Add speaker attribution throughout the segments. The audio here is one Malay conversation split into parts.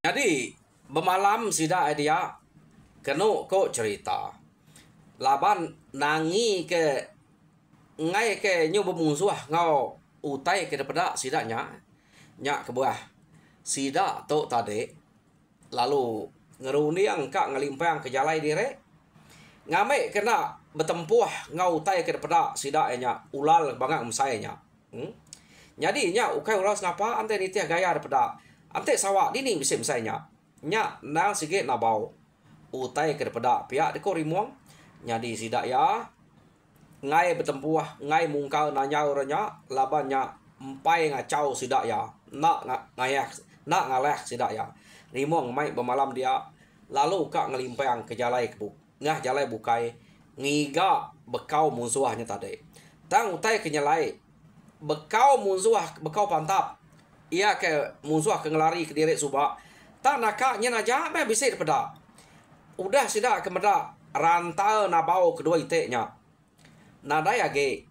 Speaker 1: Jadi bemalam sida dia kenu ko cerita laban nangi ke ngai ke nyu bumusuh ngau utai ke daripada sida nya ke buah sida to tade lalu ngeruniang kak ngelimpang ke jalai dire ngame kena bertempuh ngau utai ke daripada sida nya ulal bangang umsainya. Jadi nya ukai ulas ngapa ante nitia gaya daripada ante sawak dini bisa misalnya nya nang sige nabau utai ke daripada pihak deko rimuang jadi sidak ya ngai bertempuh ngai mungkal nanya orangnya labanya empai ngacau sidak ya nak ngayak nak ngaleh sidak ya rimuang mai bermalam dia lalu kak ngelimpang ke jalai kebu ngah jalai bukai ngiga bekau musuhnya tadi tang utai kenyalai bekau musuh bekau pantap ia ke musuh ke ngelari ke direk subak tak nakaknya naja me bisa daripada udah sida ke meda rantal nabau kedua iteknya nada ya ge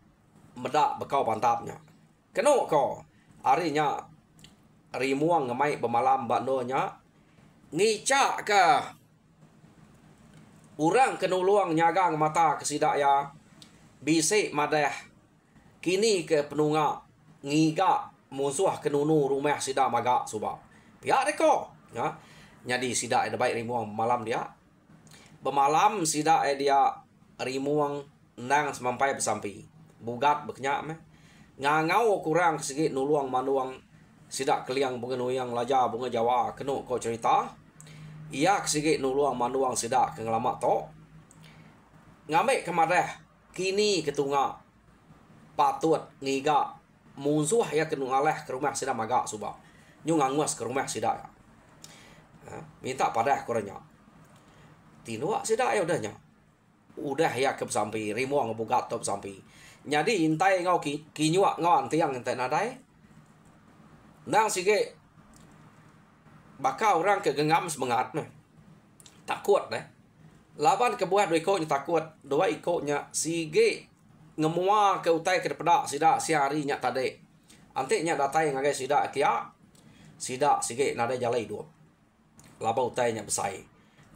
Speaker 1: meda bekau pantapnya keno ko arinya rimuang ngemai bemalam baknonya ngicak ke urang kenuluang nyagang mata ke sida ya bisik madah kini ke penunga ngiga musuh kenunu rumah sida maga suba pihak deko ya jadi sida ada baik rimuang malam dia bemalam sida dia rimuang nang semampai bersampi bugat beknya me ngangau kurang segi nuluang manuang sida keliang bunga nuyang laja bunga jawa kenu ko cerita ia segi nuluang manuang sida ke ngelama to ngame kemadah kini ketunga patut ngiga musuh ya kenu ngaleh ke rumah sida maga suba nyu ngangus ke rumah sida minta pada korenya tinua sida ya udahnya udah ya ke sampai rimuang bugat top sampai jadi intai ngau kinyua ngau antiang intai nadai nang sige bakal orang ke gengam semangat meh takut deh laban kebuah dua ikutnya takut dua ikutnya sige ngemua ke utai ke depada sida siari nya tade ante nya datai ngagai sida kia sida sige nada jalai dua laba utai nya besai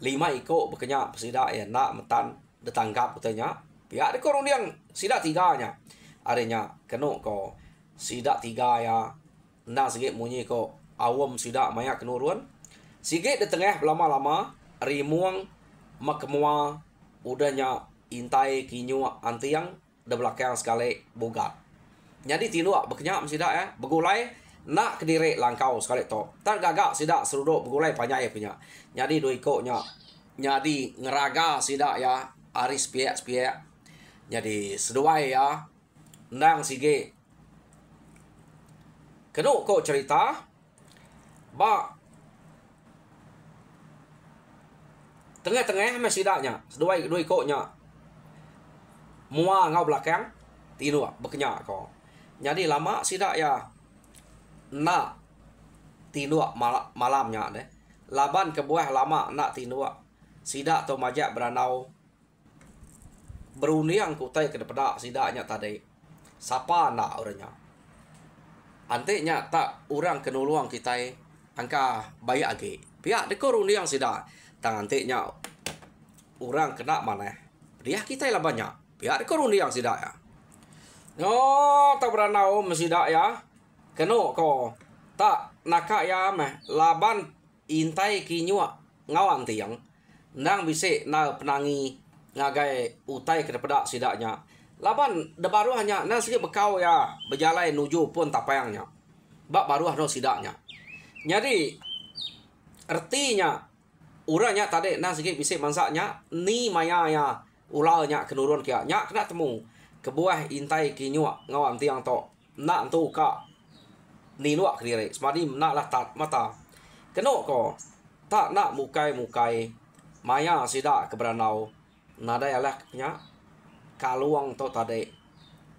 Speaker 1: lima iko bekenya sida ya nak metan ditangkap utainya pihak de korong diang sida tiganya arenya keno ko sida tiga ya na sige munyi ko awam sida maya kenurun sige de tengah lama-lama rimuang makemua udahnya intai kinyu antiang de belakang sekali bugat jadi tilua bekenya sida ya begulai nak kediri langkau sekali to tan gagak sida seruduk begulai panjai punya jadi doi koknya jadi ngeraga sida ya aris piak jadi seduai ya nang sige kenu ko cerita ba tengah-tengah mesidanya seduai doi koknya mua ngau belakang tinua bekenya ko jadi lama sida ya nak tinua malamnya deh laban ke buah lama nak tinua sida atau majak beranau beruniang kutai ke depada sidanya tadi sapa nak orangnya antenya tak orang kenuluang kita angka bayi age pihak dekor uniang sida tang antenya orang kena mana dia kita lah banyak pihak dekor uniang sida ya no tak beranau mesida ya keno ko tak nakak ya meh laban intai kinyua ngawan tiang nang bisi na penangi ngagai utai ke depada sidaknya laban de baru hanya nang sikit bekau ya berjalan nuju pun tapayangnya bak baru no sidaknya jadi artinya uranya tadi nang sikit bisi mansaknya ni maya ya ulalnya kenurun kia nya kena temu kebuah intai kinyua ngawan tiang to nak tu ka ni luak kediri semadi nak lah tat mata keno ko tak nak mukai maya sida keberanau nada yalah nya kaluang to tade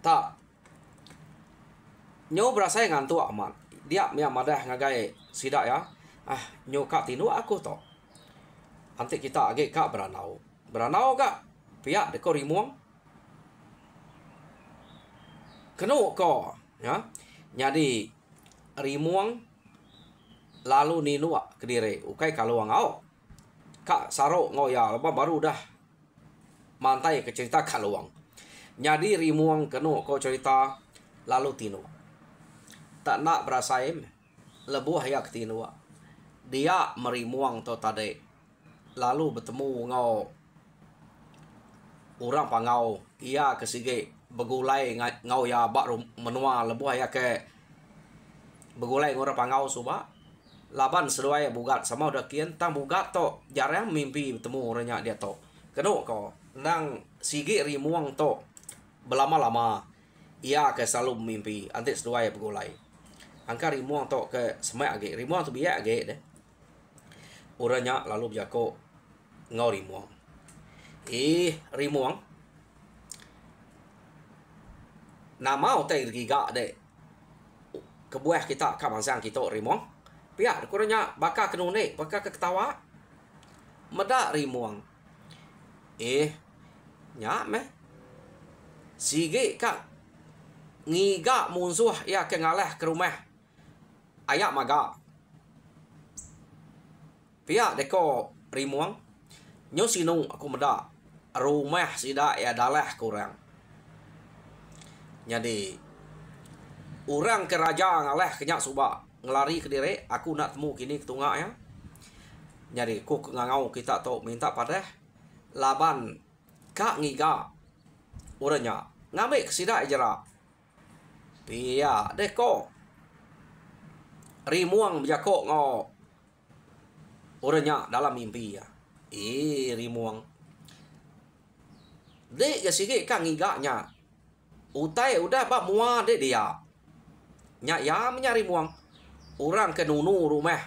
Speaker 1: tak nyo berasa ngantu aman dia mia madah ngagai sida ya nyo ka tinu aku to ante kita age ka beranau ka pihak de ko rimuang keno ko ya jadi rimuang lalu ninua kedire ukai kaluang au kak saro ngoya lepas baru dah mantai ke cerita kaluang nyadi rimuang kenu ko cerita lalu tinu tak nak berasaim lebuh yak tinua dia merimuang to tade lalu bertemu ngau orang pangau ia kesige begulai ngau ya bak menua lebuh ya ke begulai ngora pangau suba laban seluai bugat sama udah kian tang bugat to jarang mimpi bertemu orangnya dia to kenu ko nang sige rimuang to belama-lama ia ke selalu mimpi antik seluai begulai angka rimuang to ke semak age rimuang tu biak age deh orangnya lalu berjako ngau rimuang rimuang nama utai giga de kebuah kita kamansang kita rimuang pihak kurangnya baka kenune baka ketawa meda rimuang nya meh sige ka ngiga musuh ya ke ngalah ke rumah ayak maga pihak deko rimuang nyo sinung aku meda rumah sida ya dalah kurang jadi orang keraja ngalah kenyak suba ngelari ke dire aku nak temu kini ketunga ya jadi ku ngangau kita to minta pada laban kak ngiga orangnya ngambil kesida jera pia deko rimuang berjako ngo orangnya dalam mimpi ya rimuang dek ya sige kak ngiganya utai udah bak mua dek dia nya ya menyari muang orang ke nunu rumah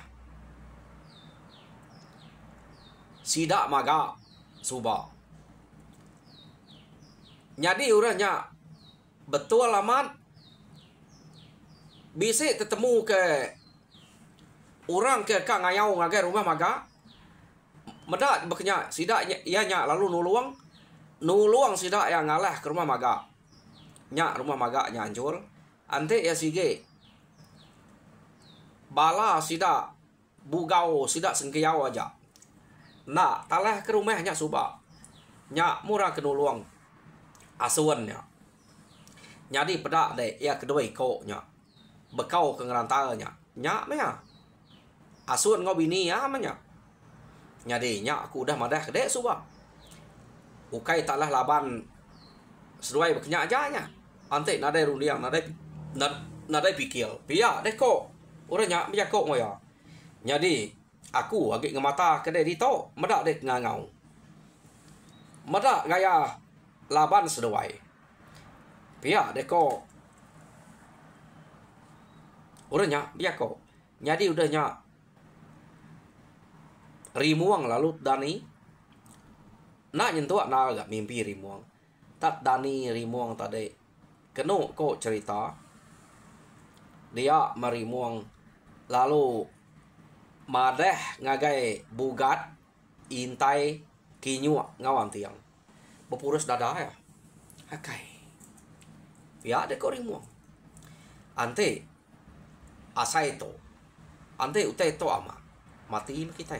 Speaker 1: sidak maga suba jadi orangnya betul alamat bisa ketemu ke orang ke kang ngayau ngagai rumah maga medak beknya sidak ianya lalu nuluang sidak yang ngalah ke rumah maga nya rumah maga nya hancur ante ya sige bala sida bugau sida sengkiau aja nak talah ke rumahnya suba nya murah ke nuluang asuannya nyadi pedak de ya kedua iko nya bekau ke ngerantanya nya mea asuan ngau bini ya menya nyadi nya aku udah madah kedek suba ukai talah laban seruai beknya aja nya ante nadai rundiang nadai pikir pia deko orangnya bijako ngoya jadi aku agak ngemata kedai di to medak dek ngangau medak gaya laban seruai pia deko orangnya bijako jadi udahnya rimuang lalu dani nak nyentuh na agak mimpi rimuang tak dani rimuang tadi kenu kok cerita dia merimuang lalu madeh ngagai bugat intai kinyu ngawan tiang bepurus dada ya akai ya de kok rimuang ante asai to ante utai to ama mati kita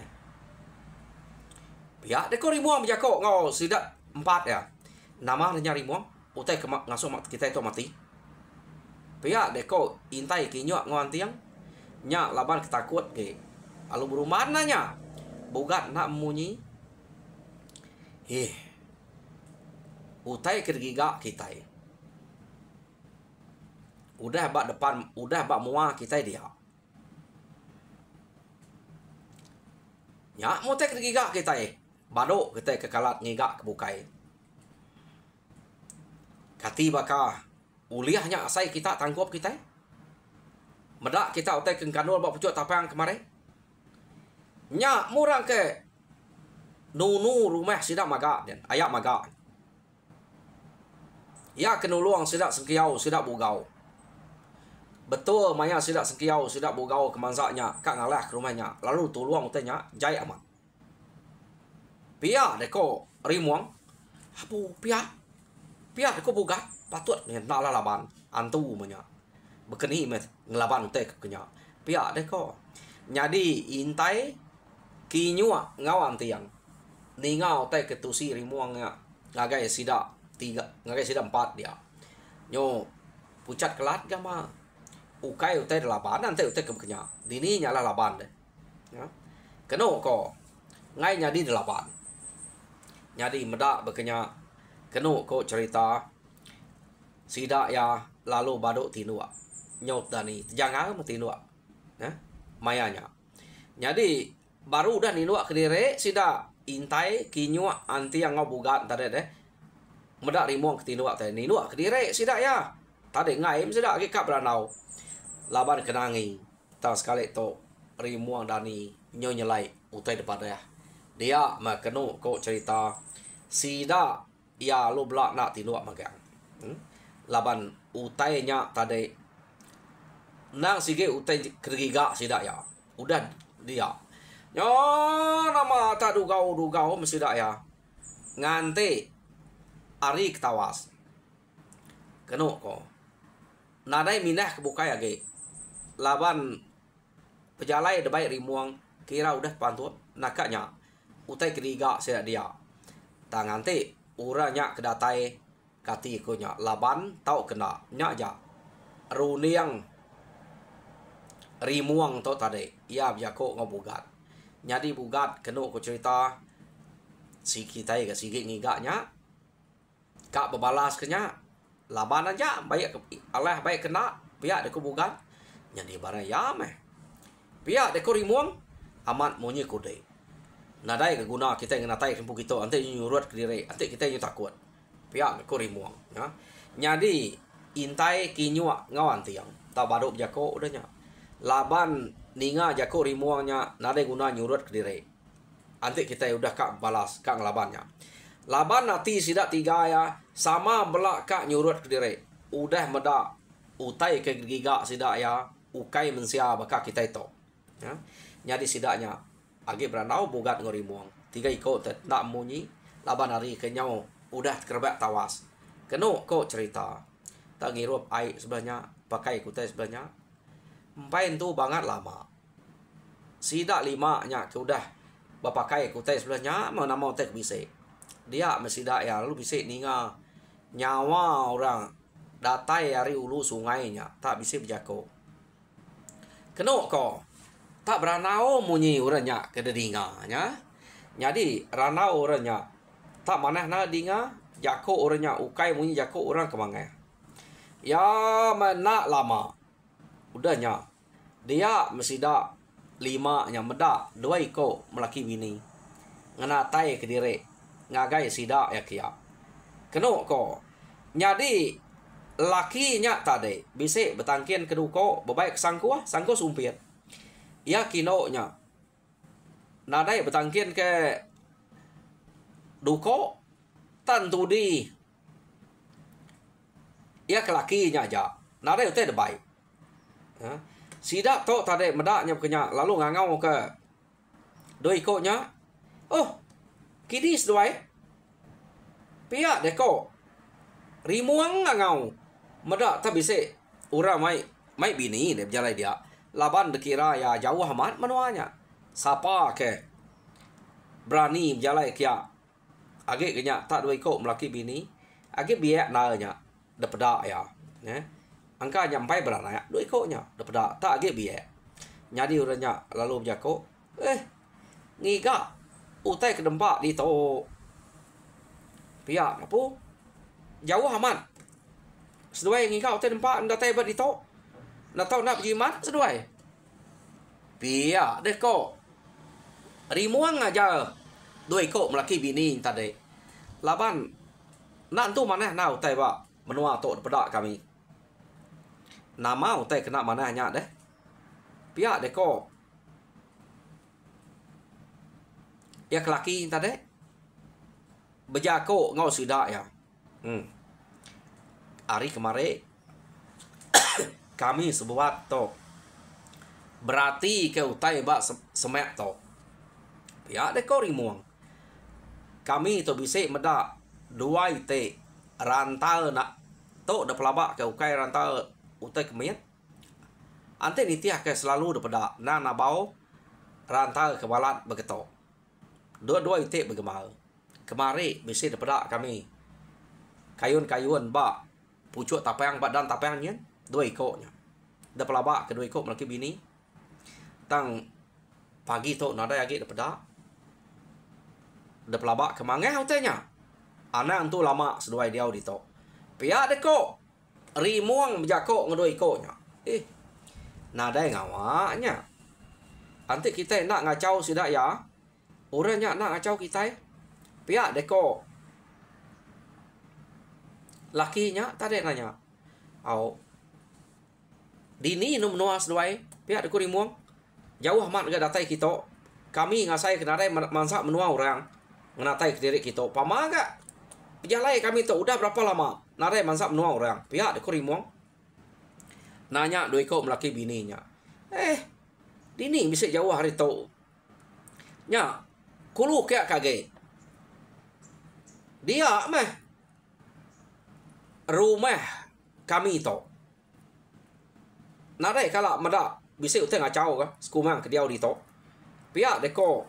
Speaker 1: ya de kok rimuang bijako ngau sidak 4 ya nama nyari rimuang utai ngasuh kita itu mati pihak deko intai kinyo ngantiang nya laban ketakut ge alu buru mana nya bugat nak munyi utai kergiga kita udah bak depan udah bak mua kita dia nya mutai kergiga kita bado kita kekalat ngiga kebukai kati baka uliahnya asai kita tangkap kita medak kita utai kengkanul bak pucuk tapang kemarin nya murang ke nunu rumah sidak maga dan ayak maga ya kenuluang sidak sengkiau sidak bugau betul maya sidak sengkiau sidak bugau kemansaknya kak ngalah ke rumahnya lalu tuluang utainya jai amat pia deko rimuang apu pia deko bugat patut nak laban antu menya bekeni met ngelaban utek kenya pia deko Nyadi intai kinyua ngawan tiang. Ningau tai ketusi rimuang ngagai sida 3, ngagai sida 4 dia. Nyo pucat kelat gama. Ukai utai laban nanti utai kemkenya. Dini nyala laban deh. Ya. Keno ko ngai nyadi delapan. Nyadi medak bekenya keno ko cerita sida ya lalu baduk tinua. Nyot dani jangan tinua. Ya. Mayanya. Jadi baru udah ninua kedire sida intai kinyua anti yang ngobugat tadi deh. Medak rimuang ketinua tadi ninua kedire sida ya. Tadi ngai sida kap beranau. Laban kenangi. Tak sekali to rimuang dani nyelai utai depan dia. Dia makenu ko cerita sida ya lu belak nak tinua magang. Laban utainya tadi nang sige utai kegiga sida ya. Udah dia. Nyo nama tak dugau mesti dak ya. Ngante ari ketawas. Kenu ko. Nadai minah kebukai age. Laban pejalai debai rimuang kira udah pantut nakaknya utai ketiga saya dia tangante uranya kedatai kati ikunya laban tau kena nya ja runiang rimuang to tadi ia biako ngobugat nyadi bugat kenu ko cerita si kita ke sigi ngiganya kak bebalas kenya laban aja baik Allah baik kena pihak deku bugat nyadi barang ya meh pihak deku rimuang amat monye kode. Nadai ke guna kita yang natai kempu kita ante nyuruat ke diri, ante kita yang takut. Pihak ko rimuang, ya. Nyadi intai kinyua ngawan tiang. Tak baduk jako udahnya. Laban ninga jako rimuangnya nadai guna nyuruat ke diri. Ante kita udah kak balas kak ngelabannya. Laban nanti sidak 3 ya sama belak kak nyuruat ke diri. Udah medak utai ke giga sidak ya ukai mensia baka kita itu. Ya. Nyadi sidaknya agi beranau bugat ngorimuang 3 ikut tak munyi laban hari kenyau udah kerbak tawas kenu ko cerita tak ngirup ai sebelahnya pakai kutai sebelahnya empain tu banget lama sidak 5 nya ke udah bapakai kutai sebelahnya mana mau tek bisa dia mesidak ya lu bisa ninga nyawa orang datai hari ulu sungainya tak bisa berjako kenu ko tak beranau munyi uranya ke dedinganya. Jadi ranau uranya tak manah na dinga jako uranya ukai munyi jako orang kemangai. Ya mana lama. Udahnya dia mesti dak 5 nya medak 2 iko melaki bini. Ngena tai ke dire ngagai sida ya kia. Kenu ko. Jadi lakinya tadi bisa betangkian keduko bebaik sangku sumpir. Ya kinonya nadai betangkin ke duko tentu di ya kelakinya aja nadai utai debai sidak to tadi medaknya kenya lalu ngangau ke doi ikonya oh kidis doai pihak deko rimuang ngangau medak tak bisa ura mai bini deh berjalan dia laban dikira ya jauh amat menuanya siapa ke berani berjalan kia age kenya tak dua ikut melaki bini age biak nanya dapeda ya angka nyampai berana ya dua ikutnya dapeda tak age biak nyadi uranya lalu berjako ngiga utai ke dempak di to pihak apa jauh amat seduai ngiga utai dempak ndatai ber di to nak tahu nak jimat seduai. Pia deh ko. Rimuang aja. 2 ko melaki bini tadi. Laban nak tu mana nau tai ba menua to pedak kami. Nama utai kena mana nya deh. Pia deh ko. Ya kelaki tadi. Bejako ngau sidak ya. Hari kemarin kami sebuat to berarti ke utai bak semek to ya deko rimuang kami to bisa meda 2 ite rantal nak to da pelabak ke ukai rantal utai kemian ante nitiah ke selalu da pada na bau rantau ke balat begitu. Dua-dua itu bergemar. Kemari bisa daripada kami. Kayun-kayun bak pucuk tapayang badan tapayangnya 2 ekoknya. Dah pelabak kedua ekok melaki bini. Tang pagi tu nada lagi daripada. Dah pelabak kemangai hotelnya. Anak tu lama seduai dia di tu. Pihak deko rimuang berjakok ngedua ekoknya. Nada ngawaknya. Nanti kita nak ngacau sidak ya. Orangnya nak ngacau kita. Pihak deko lakinya tadi nanya. Dini nu menuas duai. Pihak deko rimuang. Jauh amat ke datai kita. Kami ngasai kenadai mansak menua orang. Menatai ke diri kita. Pamaga. Pejalai kami tu udah berapa lama. Nadai mansak menua orang. Pihak deko rimuang. Nanya dua ekor melaki bininya. Dini bisa jauh hari tu. Nya, kulu kaya kage. Dia meh rumah kami tu. Nadai kalau mada bisa utang ngacau ke sekumang ke dia di tu. Pihak deko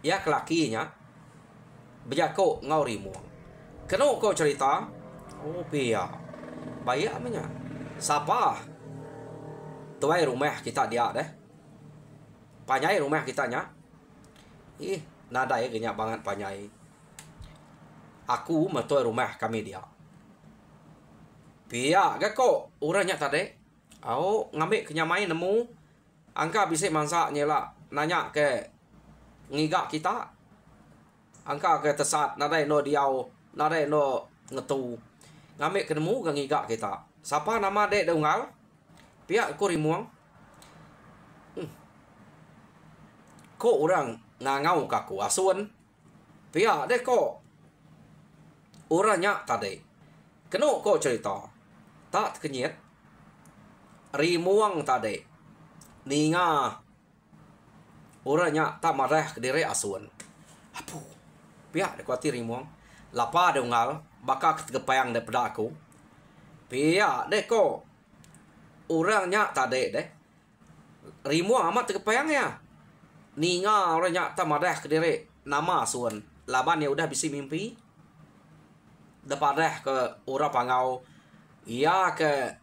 Speaker 1: ya kelakinya berjako ngau rimuang. Kenapa kau cerita? Pihak bayar amanya. Siapa? Tuai rumah kita dia deh. Panyai rumah kita nya. Nada ya genyak banget panyai. Aku metuai rumah kami dia. Pihak ke kok orangnya tadi. Ngambil kenyamai nemu. Angka bisa mansaknya lah. Nanya ke ngigak kita. Angka ke tesat. Nada no diau. Nada no ngetu. Ngambil ke nemu ke ngigak kita. Siapa nama dek dengal? Pihak ko rimuang. Ko orang ngangau kaku asuan. Pihak dek ko orangnya tadi. Keno ko cerita. Tak kenyit. Rimuang tadi. Ninga. Orangnya tak marah ke diri asuan. Apu. Pihak dek kuati rimuang. Lapa dengal. Baka ketegepayang daripada aku. Pihak dek ko orangnya tadi deh. Rimuang amat tegepayangnya. Ninga orangnya tak marah ke diri. Nama asuan. Laban ya udah bisa mimpi. Depadah ke orang pangau. Ia ke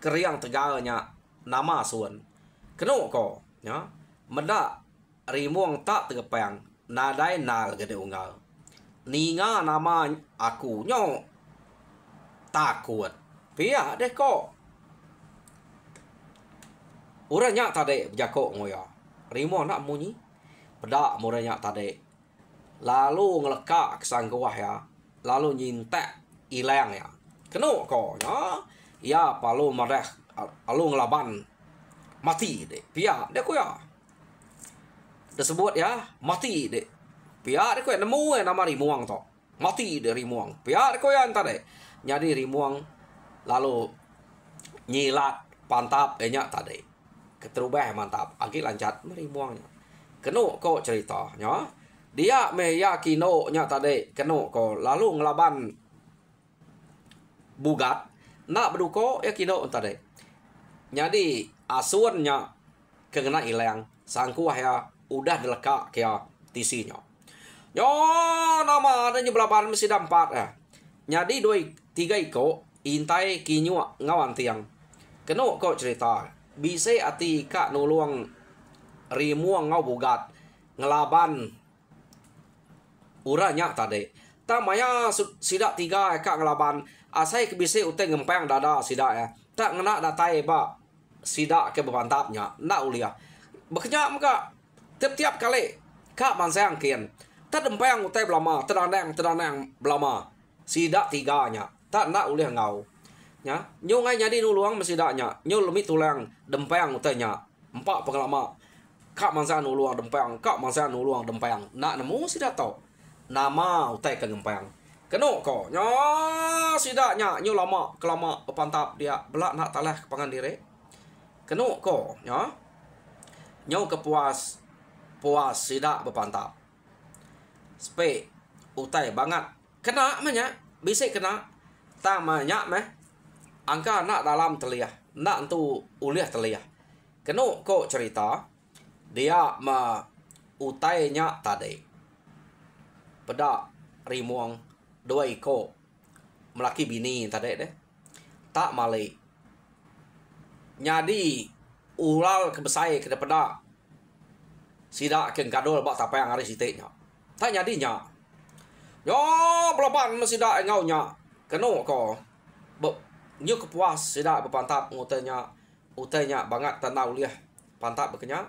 Speaker 1: keriang tegalnya. Nama asuan. Kenapa kau? Ya? Meda rimuang tak tegepayang. Nadai nal gede unggal. Ninga nama aku. Nyo takut. Pihak deh kok. Orangnya tadi berjakok ngoya. Rimuang nak munyi. Pedak orangnya tadi. Lalu ngelekak kesang gawah ya. Lalu nyintek ilang ya. Kenapa kau ya? Ya palu marah. Lalu ngelaban. Mati deh. Pihak deh kok ya. Disebut ya. Mati deh. Pihak deh kok ya. Nemu nama rimuang tu. Mati deh rimuang. Pihak deh kok ya tadi. Jadi rimuang. Lalu nyilat pantap enyak tadi. Keterubah mantap. Agi lancat merimuangnya. Keno kau ceritanya. Dia meyakino nya tadi. Keno kau lalu ngelaban bugat. Nak berduko yakino tadi. Jadi asuannya kena ilang. Sangkuah ya udah dilekak kaya tisinya. Yo nama adanya belaban mesti dampat ya. Jadi 2-3 iko intai kinyua ngawan tiang. Keno kau cerita. Bisa ati kak nuluang rimuang ngau bugat ngelaban uranya tadi. Tamaya sidak 3 kak ngelaban asai kebisa uteng ngempang dada sidak ya. Tak ngena datai ba sidak ke bebantapnya nak ulia. Bekerja muka tiap-tiap kali kak mansang kian. Tak dempang utai belama terandang belama sidak 3-nya. Tak nak ulia ngau. Ya, nyongai jadi nuluang mesidaknya. Nyol lemi tulang dempang utanya. 4 pengelama. Kak mangsa nuluang dempang, kak mangsa nuluang dempang. Nak nemu sidak tau. Nama utai ke dempang. Keno ko. Nya sidaknya nyol lama kelama pepantap dia belak nak talah kepangan diri. Keno ko, ya. Nyol kepuas sidak bepantap. Spe utai banget. Kena manya, bisa kena. Tamanya meh. Angka nak dalam teliah. Nak tu uliah teliah. Kenu ko cerita dia ma utainya tadi. Pada rimuang dua iko melaki bini tadi deh. Tak mali. Nyadi ulal kebesai ke pada sida ken kadol bak tapa yang hari siteknya. Tak nyadinya. Yo belapan masida ngau nya. Kenu ko nyu kepuas sida berpantap utainya banget tanau liah pantap bekenya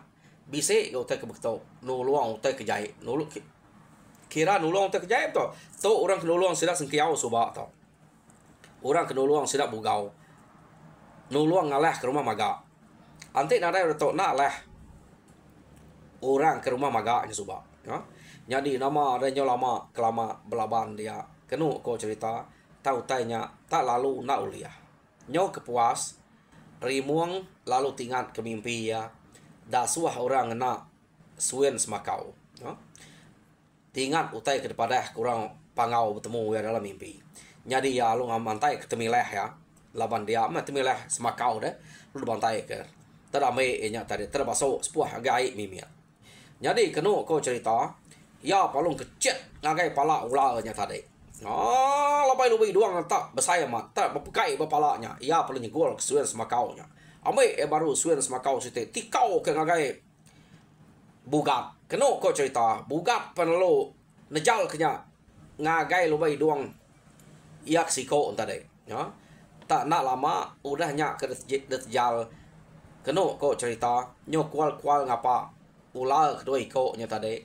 Speaker 1: bise utai ke bekto nuluang utai ke jai nulu kira nuluang utai ke jai to orang ke nuluang sida sengkiau suba to orang ke nuluang sida bugau nuluang ngalah ke rumah maga ante nadai to na lah orang ke rumah maga nya suba ya jadi nama ada nyo lama kelama belaban dia kenu ko cerita tahu tanya tak lalu na uliah nyo kepuas rimuang lalu tingat ke mimpi ya dasuah orang ngena suen semakau no? Tingat utai ke depan kurang pangau bertemu ya dalam mimpi jadi ya lu ngamantai ketemileh ya laban dia mah temileh semakau deh lu bantai ke terdame nya tadi terbasuk sepuah gai mimia jadi kenu ko cerita ya palung kecet ngagai pala ulanya tadi labai doang tak besaya mat tak berpekai bapalanya ia perlu nyegol kesuan semakau nya ame baru suan semakau site tikau ke ngagai bugat keno ko cerita bugat perlu nejal kenya ngagai labai doang ia siko tadi ya tak nak lama udahnya ke dejal keno ko cerita nyokwal ngapa ular kedua iko nya tadi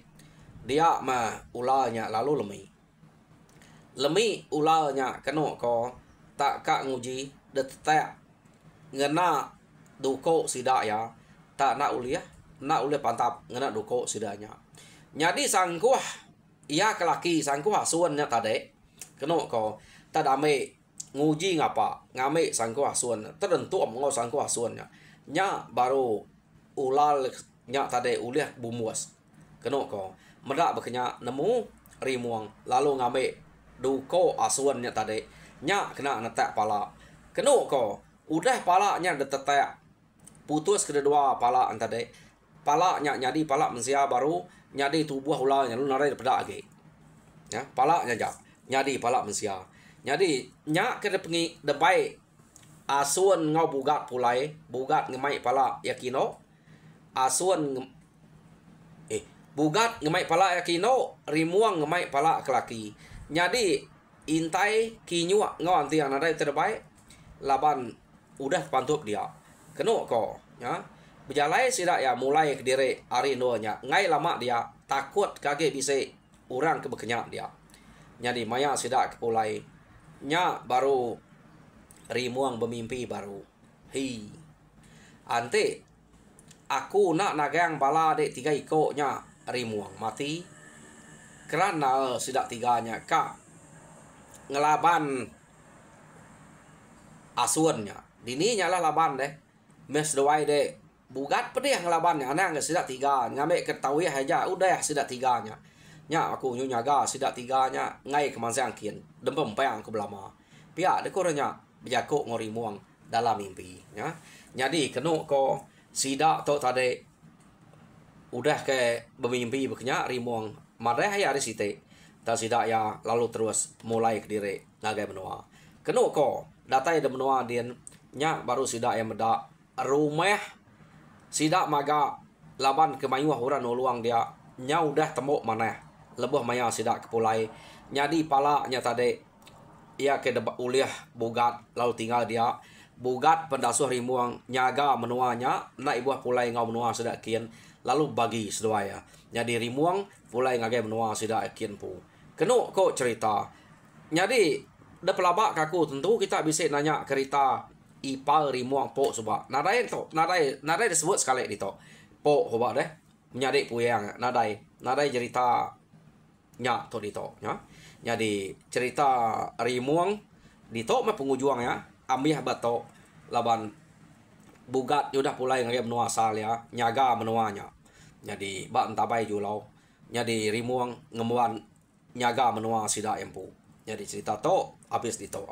Speaker 1: dia mah ularnya lalu lemi ularnya keno ko tak kak nguji detek ngena duko sida ya tak nak uliah pantap ngena duko sidanya nyadi sangkuah ia kelaki sangkuah suannya tadi keno ko tak dame nguji ngapa ngame sangkuah suan tertentu ngau sangkuah suannya nya baru ular nya tadi uliah bumuas keno ko medak bekenya nemu rimuang lalu ngame duko asuannya tadi nya kena netek pala kenu ko udah palanya detetek putus kedua pala tadi palanya nyadi pala mensia baru nyadi tubuh ulanya lu narai pada age ya palanya ja nyadi pala mensia nyadi nya ke pengi debai asuan ngau bugat pulai bugat ngemai pala yakino asuan bugat ngemai pala yakino rimuang ngemai pala kelaki nyadi intai kinyua ngau anti yang nadai terbaik laban udah pantup dia kenu ko ya berjalai sida ya mulai ke diri hari nya ngai lama dia takut kage bisa orang ke bekenyak dia nyadi maya sida ke pulai nya baru rimuang bermimpi baru hi ante aku nak nagang bala dek 3 ikoknya rimuang mati kerana sidak 3-nya kak ngelaban asuannya dininya lah laban deh mes doai deh bugat pedih ngelabannya anak nggak sidak 3 ngambil ketahui aja udah sidak 3-nya nya aku nyunyaga sidak 3-nya ngai kemansiang kin dempem payang ke belama pihak dekornya berjakuk ngorimuang dalam mimpi ya jadi kenu ko sidak to tadi udah ke bermimpi bekenya rimuang marah ya hari site tak sidak ya lalu terus mulai ke diri nagai benua kenu ko datai de benua din nya baru sidak yang meda rumah sidak maga laban ke mayuah orang nuluang dia nya udah tembok mana lebuh maya sidak ke pulai nyadi pala nya tadi ia ke uliah bugat lalu tinggal dia bugat pendasuh rimuang nyaga menuanya nak ibuah pulai ngau menua sidak kian lalu bagi seduaya nyadi rimuang pulai ngagai menua sidak kian pu kenu ko cerita nyadi de pelabak kaku tentu kita bisa nanya cerita ipal rimuang po suba nadai disebut sekali di to po hoba deh nyadi puyang nadai cerita nya to di to nya jadi cerita rimuang di to mah pengujuang ya ambiah bato laban bugat udah pulai ngagai menua asal ya nyaga menuanya jadi bak entabai julau jadi rimuang ngemuan nyaga menua sida empu jadi cerita to habis di to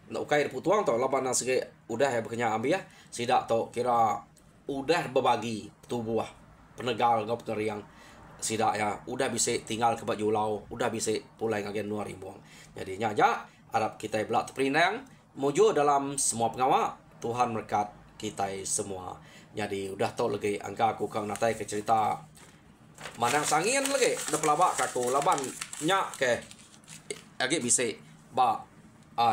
Speaker 1: nak ukai putuang to laban nang sege udah ya bekenya ambiah sida to kira udah berbagi tubuh penegal ngau peneriang sida ya udah bisa tinggal ke baju lau udah bisa pulai ngagen nuari buang jadi nyaja Arab kita belak terperinang muju dalam semua pengawal Tuhan berkat kita semua jadi udah tahu lagi angka aku kang natai ke cerita manang sangin lagi udah pelabak kaku laban nyak ke lagi bisa ba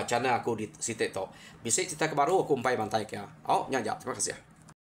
Speaker 1: channel aku di situ to bisa cerita ke baru aku umpai bantai ya oh nyaja terima kasih ya.